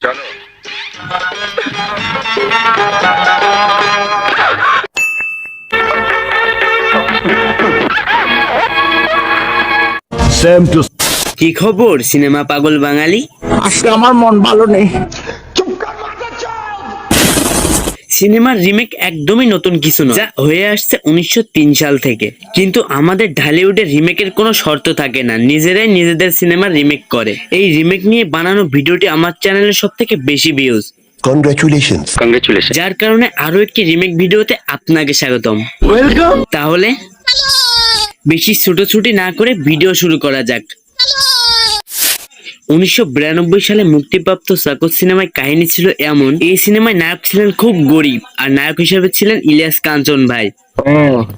চলো। Same to. কি খবর সিনেমা পাগল বাঙালি? আজকে আমার মন ভালো নেই। সিনেমার রিমেক একদমই নতুন কিছু নয়, যা হয়ে আসছে 1903 সাল থেকে। কিন্তু আমাদের ঢালিউডের রিমেকের কোনো শর্ত থাকে না, নিজেরাই নিজেদের সিনেমার রিমেক করে। এই রিমেক নিয়ে বানানো ভিডিওটি আমার চ্যানেলের সব থেকে বেশি ভিউজ। কংগ্রেচুলেশনস। যার কারণে আরো একটি রিমেক ভিডিওতে আপনাকে স্বাগতম। ওয়েলকাম। তাহলে বেশি ছুটোছুটি না করে ভিডিও শুরু করা যাক। 1992 সালে মুক্তিপ্রাপ্ত চাকর সিনেমায় কাহিনী ছিল এমন, এই সিনেমায় নায়ক ছিলেন খুব গরিব আর নায়ক হিসেবে ছিলেন ইলিয়াস কাঞ্চন ভাই।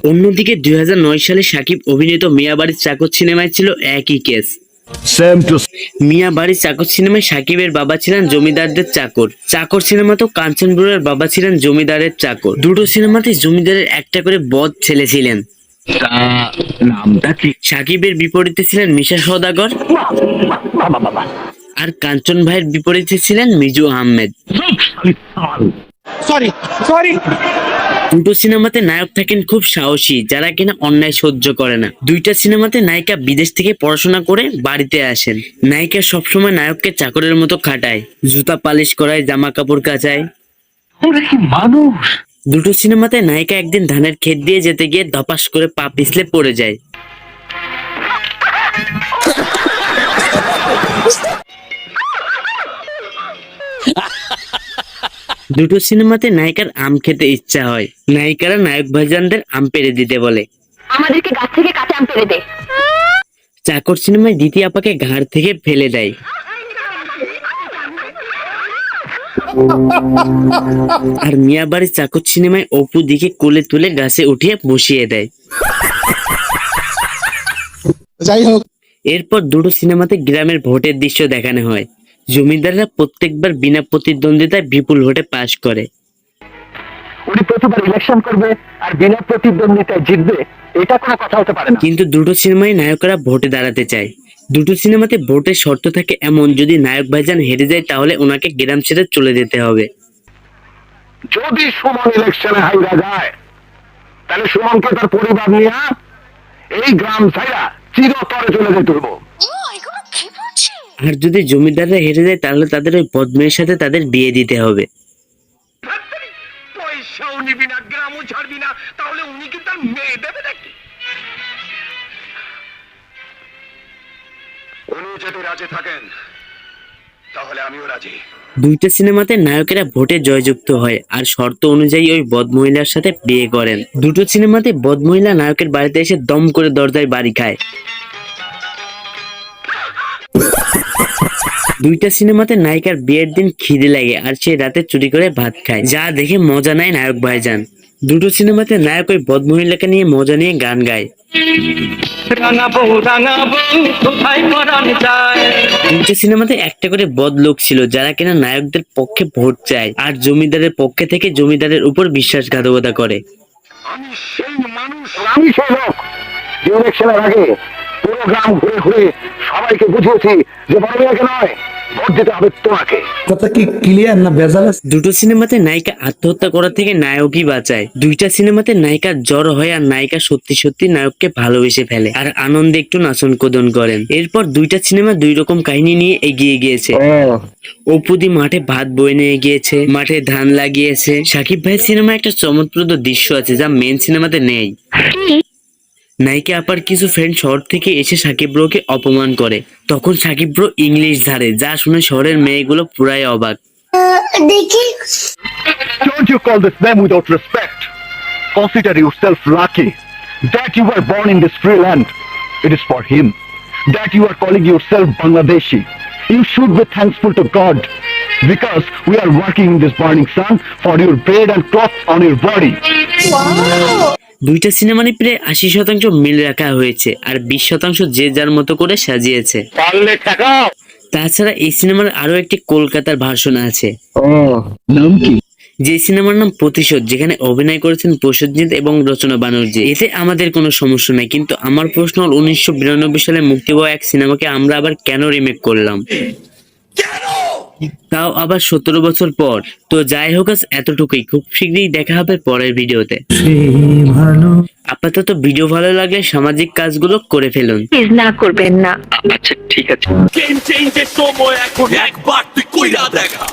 অন্যদিকে 2009 সালে সাকিব অভিনীত মিয়া বাড়ির চাকর সিনেমায় ছিল একই কেস। Same to. মিয়া বাড়ির চাকর সিনেমায় সাকিবের বাবা ছিলেন জমিদারদের চাকর, চাকর সিনেমাতেও কাঞ্চন বুড়ার বাবা ছিলেন জমিদারের চাকর। দুটো সিনেমাতে জমিদারের একটা করে বদ ছেলে ছিলেন। নামটা কি? সাকিবের বিপরীতে ছিলেন মিশা সওদাগর আর কাঞ্চন ভাইয়ের বিপরীতে ছিলেন মিজু আহমেদ। Sorry sorry. দুটো সিনেমাতে নায়ক থাকেন খুব সাহসী, যারা কিনা অন্যায় সহ্য করে না। দুইটা সিনেমাতে নায়িকা বিদেশ থেকে পড়াশোনা করে বাড়িতে আসেন। নায়িকা সবসময় নায়ককে চাকরের মতো খাটায়, জুতা পালিশ করায়, জামা কাপড় কাচায়। ওরা কি মানুষ? দুটো সিনেমাতে নায়িকা একদিন ধানের ক্ষেত দিয়ে যেতে গিয়ে ধপাস করে পা পিছলে পড়ে যায়। দুটো সিনেমাতে নায়িকার আম খেতে ইচ্ছা হয়, নায়িকারা নায়ক ভাইজানদের আম পেড়ে দিতে বলে। আমাদেরকে গাছ থেকে কাঁচা আম পেড়ে দে। চাকর সিনেমায় দিতি আপাকে ঘাড় থেকে ফেলে দেয়। আর মিয়া বাড়ির চাকর সিনেমায় অপু দিকে কোলে তুলে গাছে উঠিয়ে বসিয়ে দেয়। যাই হোক, এরপর দুটো সিনেমাতে গ্রামের ভোটের দৃশ্য দেখানো হয়। জমিদাররা প্রত্যেকবার বিনা প্রতিদ্বন্দ্বিতায় বিপুল ভোটে পাশ করে। উনি প্রতিবার ইলেকশন করবে আর বিনা প্রতিদ্বন্দ্বিতায় জিতবে, এটা কোনো কথা হতে পারে না। কিন্তু দুটো সিনেমায় নায়করা ভোটে দাঁড়াতে চায়। দুটো সিনেমাতে ভোটের শর্ত থাকে এমন, যদি নায়ক ভাইজান হেরে যায় তাহলে ওনাকে গ্রাম ছেড়ে চলে যেতে হবে। যদি সুমন ইলেকশনে হাইরা যায়, তাহলে সুমনকে তার পরিবার নিয়ে এই গ্রাম ছাইরা চিরতরে চলে যেতে হইব। আর যদি জমিদাররা হেরে যায় তাহলে তাদের ওই বদমেয়ের সাথে তাদের বিয়ে দিতে হবে। পয়সাও নিবি না, গ্রামও ছাড়বি না, তাহলে উনি কি তার মেয়ে দেবে নাকি? উনি যদি রাজি থাকেন তাহলে আমিও রাজি। দুইটা সিনেমাতে নায়কেরা ভোটে জয়যুক্ত হয় আর শর্ত অনুযায়ী ওই বদমহিলার সাথে বিয়ে করেন। দুটো সিনেমাতে বদমহিলা নায়কের বাড়িতে এসে দম করে দরজায় বাড়ি খায়। দুইটা সিনেমাতে নায়িকার বিয়ের দিন খিদে লাগে আর সে রাতে চুরি করে ভাত খায়, যা দেখে মজা নেয় নায়ক ভাইজান। দুটো সিনেমাতে নায়ক ওই বদমহিলাকে নিয়ে মজা নিয়ে গান গায়। দুটো সিনেমাতে একটা করে বদ লোক ছিল, যারা কিনা নায়কদের পক্ষে ভোট চায় আর জমিদারের পক্ষে থেকে জমিদারের উপর বিশ্বাসঘাতকতা করে। আমি সেই মানুষ, আমি সেই লোক যে ইলেকশনের আগে পুরো গ্রাম ঘুরে ঘুরে সবাইকে বুঝিয়েছি যে বড় মেয়েকে নয়, ভোট দিতে হবে তোমাকে। কথা কি ক্লিয়ার না ভেজাল আছে? দুটো সিনেমাতে নায়িকা আত্মহত্যা করা থেকে নায়কই বাঁচায়। দুইটা সিনেমাতে নায়িকা জ্বর হয় আর নায়িকা সত্যি সত্যি নায়ককে ভালোবেসে ফেলে আর আনন্দে একটু নাচন কোদন করেন। এরপর দুইটা সিনেমা দুই রকম কাহিনী নিয়ে এগিয়ে গিয়েছে। অপুদি মাঠে ভাত বয়ে নিয়ে গিয়েছে, মাঠে ধান লাগিয়েছে। সাকিব ভাই সিনেমায় একটা চমৎপ্রদ দৃশ্য আছে যা মেন সিনেমাতে নেই। নায়িকা আপার কিছু ফ্রেন্ড শহর থেকে এসে সাকিব ব্রোকে অপমান করে, তখন সাকিব ব্রো ইংলিশ ধারে, যা শুনে শহরের মেয়েগুলো পুরাই অবাক। Don't you call this name without respect? Consider yourself lucky that you were born in this free land. It is for him that you are calling yourself Bangladeshi. You should be thankful to God because we are working in this burning sun for your bread and clothes on your body. দুইটা সিনেমারই প্রায় 80% মিল রাখা হয়েছে আর 20% যে যার মতো করে সাজিয়েছে। পারলে টাকা। তাছাড়া এই সিনেমার আরো একটি কলকাতার ভার্সন আছে, নাম কি? যে সিনেমার নাম প্রতিশোধ, যেখানে অভিনয় করেছেন প্রসেনজিৎ এবং রচনা ব্যানার্জি। এতে আমাদের কোনো সমস্যা নাই, কিন্তু আমার প্রশ্ন হল 1992 সালে মুক্তি পাওয়া এক সিনেমাকে আমরা আবার কেন রিমেক করলাম? তাও আবার 17 বছর পর। তো যাই হোক আজ এতটুকুই, খুব শীঘ্রই দেখা হবে পরের ভিডিওতে। আপাতত ভিডিও ভালো লাগলে সামাজিক কাজগুলো করে ফেলুন। প্লিজ না করবেন না। গেম চেঞ্জের সময় এখন একবার তুই কইরা দেখা